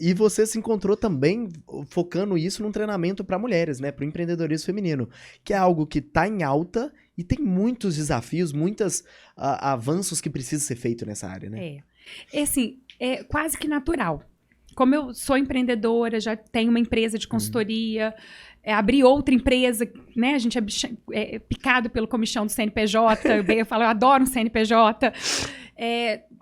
E você se encontrou também focando isso num treinamento para mulheres, né? Para o empreendedorismo feminino, que é algo que está em alta e tem muitos desafios, muitos avanços que precisam ser feitos nessa área, né? Assim, é quase que natural. Como eu sou empreendedora, já tenho uma empresa de consultoria, abri outra empresa, né? A gente é picado pelo comichão do CNPJ. Eu falo, eu adoro um CNPJ.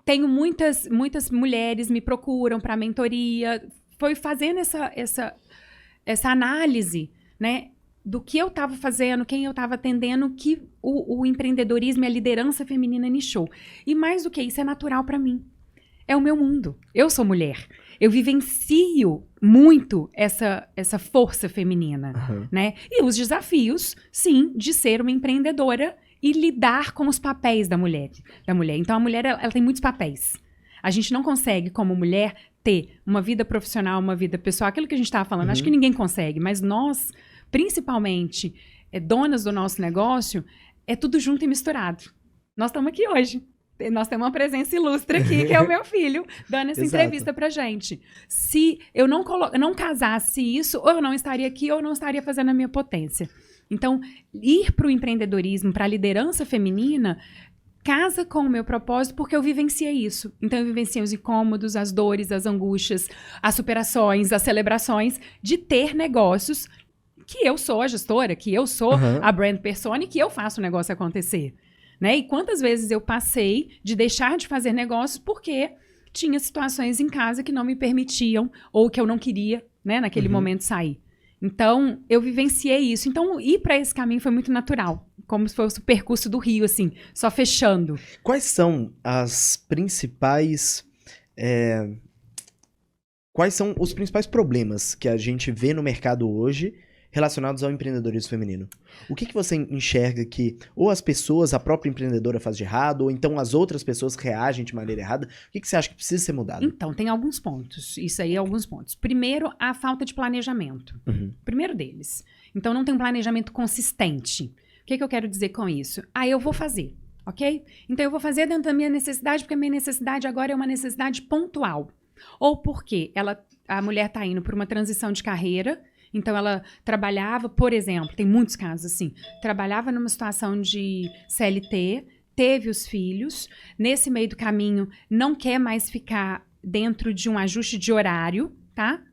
Tenho muitas mulheres me procuram para mentoria. Foi fazendo essa análise, né, do que eu estava fazendo, quem eu estava atendendo, que o empreendedorismo e a liderança feminina nichou. E mais do que isso, é natural para mim. É o meu mundo. Eu sou mulher. Eu vivencio muito essa força feminina, né? E os desafios, sim, de ser uma empreendedora e lidar com os papéis da mulher. Então, a mulher, ela tem muitos papéis. A gente não consegue, como mulher, ter uma vida profissional, uma vida pessoal. Aquilo que a gente estava falando, acho que ninguém consegue. Mas nós, principalmente, donas do nosso negócio, é tudo junto e misturado. Nós estamos aqui hoje. Nós temos uma presença ilustre aqui, que é o meu filho, dando essa entrevista pra gente. Se eu não casasse isso, ou eu não estaria aqui, ou eu não estaria fazendo a minha potência. Então, ir para o empreendedorismo, para a liderança feminina, casa com o meu propósito, porque eu vivenciei isso. Então, eu vivenciei os incômodos, as dores, as angústias, as superações, as celebrações de ter negócios que eu sou a gestora, que eu sou a brand persona e que eu faço o negócio acontecer. Né? E quantas vezes eu passei de deixar de fazer negócios porque tinha situações em casa que não me permitiam ou que eu não queria, né, naquele momento sair. Então, eu vivenciei isso. Então, ir para esse caminho foi muito natural, como se fosse o percurso do rio, assim, só fechando. Quais são as principais... Quais são os principais problemas que a gente vê no mercado hoje relacionados ao empreendedorismo feminino? O que você enxerga que ou as pessoas, a própria empreendedora faz de errado, ou então as outras pessoas reagem de maneira errada? O que você acha que precisa ser mudado? Então, tem alguns pontos. Isso aí, alguns pontos. Primeiro, a falta de planejamento. Primeiro deles. Então, não tem um planejamento consistente. O que eu quero dizer com isso? Eu vou fazer, ok? Então, eu vou fazer dentro da minha necessidade, porque a minha necessidade agora é uma necessidade pontual. Ou porque a mulher está indo por uma transição de carreira. Então, ela trabalhava, por exemplo, tem muitos casos assim, trabalhava numa situação de CLT, teve os filhos, nesse meio do caminho não quer mais ficar dentro de um ajuste de horário, tá?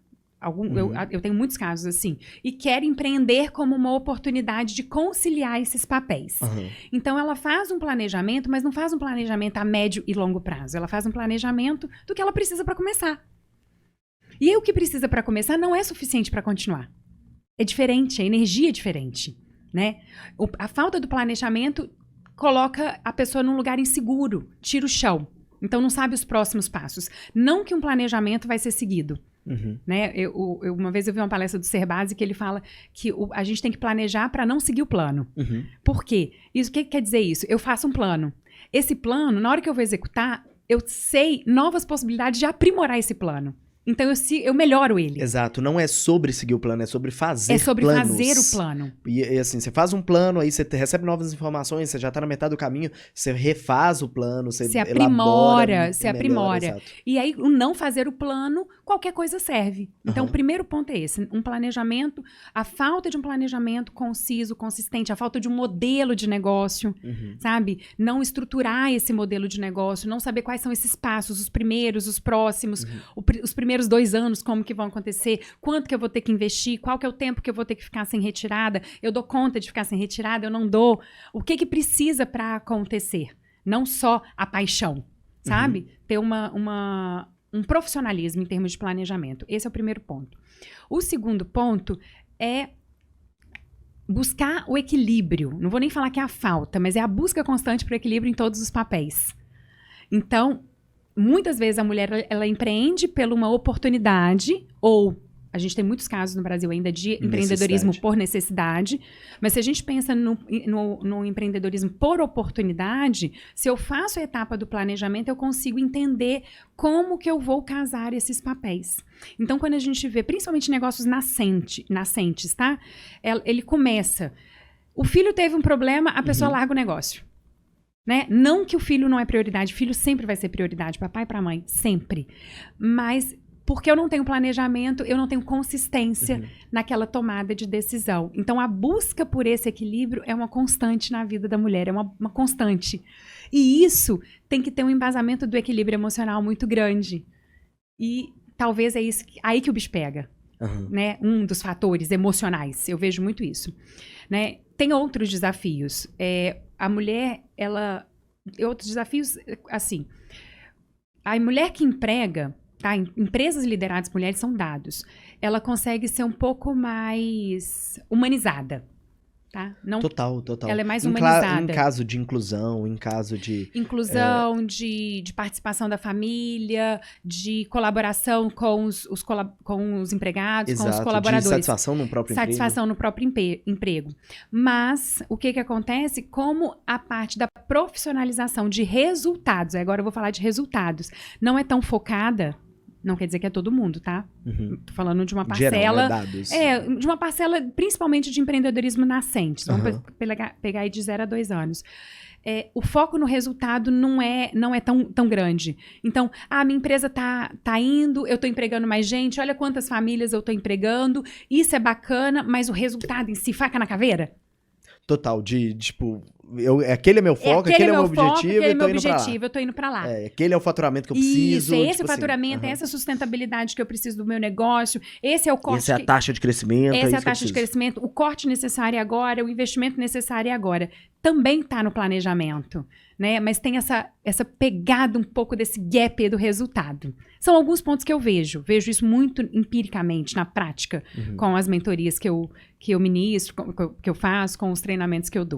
Eu tenho muitos casos assim, e quer empreender como uma oportunidade de conciliar esses papéis. Então, ela faz um planejamento, mas não faz um planejamento a médio e longo prazo, ela faz um planejamento do que ela precisa para começar. E o que precisa para começar não é suficiente para continuar. É diferente, a energia é diferente, né? A falta do planejamento coloca a pessoa num lugar inseguro, tira o chão. Então, não sabe os próximos passos. Não que um planejamento vai ser seguido. Né? Uma vez eu vi uma palestra do Serbasi que ele fala que a gente tem que planejar para não seguir o plano. Por quê? O que quer dizer isso? Eu faço um plano. Esse plano, na hora que eu vou executar, eu sei novas possibilidades de aprimorar esse plano. Então, eu melhoro ele. Exato. Não é sobre seguir o plano, é sobre fazer planos. É sobre fazer o plano. E assim, você faz um plano, aí você recebe novas informações, você já tá na metade do caminho, você refaz o plano, você aprimora, elabora. E aí, o não fazer o plano, qualquer coisa serve. Então, o primeiro ponto é esse. Um planejamento, a falta de um planejamento conciso, consistente, a falta de um modelo de negócio, sabe? Não estruturar esse modelo de negócio, não saber quais são esses passos, os primeiros, os próximos, os primeiros 2 anos, como que vão acontecer, quanto que eu vou ter que investir, qual que é o tempo que eu vou ter que ficar sem retirada, eu dou conta de ficar sem retirada, eu não dou. O que precisa para acontecer? Não só a paixão, sabe? Ter um profissionalismo em termos de planejamento. Esse é o primeiro ponto. O segundo ponto é buscar o equilíbrio. Não vou nem falar que é a falta, mas é a busca constante para o equilíbrio em todos os papéis. Então, muitas vezes a mulher, ela empreende por uma oportunidade, ou a gente tem muitos casos no Brasil ainda de empreendedorismo por necessidade, mas se a gente pensa no empreendedorismo por oportunidade, se eu faço a etapa do planejamento, eu consigo entender como que eu vou casar esses papéis. Então, quando a gente vê, principalmente negócios nascentes, tá? Ele começa, o filho teve um problema, a pessoa larga o negócio. Né? Não que o filho não é prioridade, filho sempre vai ser prioridade, papai para mãe, sempre. Mas Porque eu não tenho planejamento, eu não tenho consistência naquela tomada de decisão. Então, a busca por esse equilíbrio é uma constante na vida da mulher, é uma constante. E isso tem que ter um embasamento do equilíbrio emocional muito grande. E talvez é isso aí que o bicho pega. Né? Um dos fatores emocionais, eu vejo muito isso. Né? Tem outros desafios. A mulher, outros desafios, assim, a mulher que emprega, tá? Empresas lideradas por mulheres são dados. Ela consegue ser um pouco mais humanizada. Tá? Não, Total. Ela é mais humanizada. Em caso de inclusão, em caso de... Inclusão, de participação da família, de colaboração com os empregados, Exato, com os colaboradores. De satisfação no próprio emprego. Satisfação no próprio emprego. Mas, o que acontece? Como a parte da profissionalização de resultados, agora eu vou falar de resultados, não é tão focada... Não quer dizer que é todo mundo, tá? Tô falando de uma parcela... Geral, né? Dados. De uma parcela, principalmente de empreendedorismo nascentes. Vamos pegar aí de 0 a 2 anos. O foco no resultado não é tão grande. Então, minha empresa tá indo, eu tô empregando mais gente, olha quantas famílias eu tô empregando, isso é bacana, mas o resultado em si, faca na caveira? Total, tipo... aquele é meu foco, aquele é meu objetivo, eu tô indo pra lá. Aquele é o faturamento que eu preciso. Isso, esse é o faturamento, essa sustentabilidade que eu preciso do meu negócio, esse é o corte. Essa é a taxa de crescimento. Essa é a taxa de crescimento, o corte necessário agora, o investimento necessário agora. Também está no planejamento, né? Mas tem essa pegada um pouco desse gap do resultado. São alguns pontos que eu vejo isso muito empiricamente, na prática, com as mentorias que eu ministro, que eu faço, com os treinamentos que eu dou.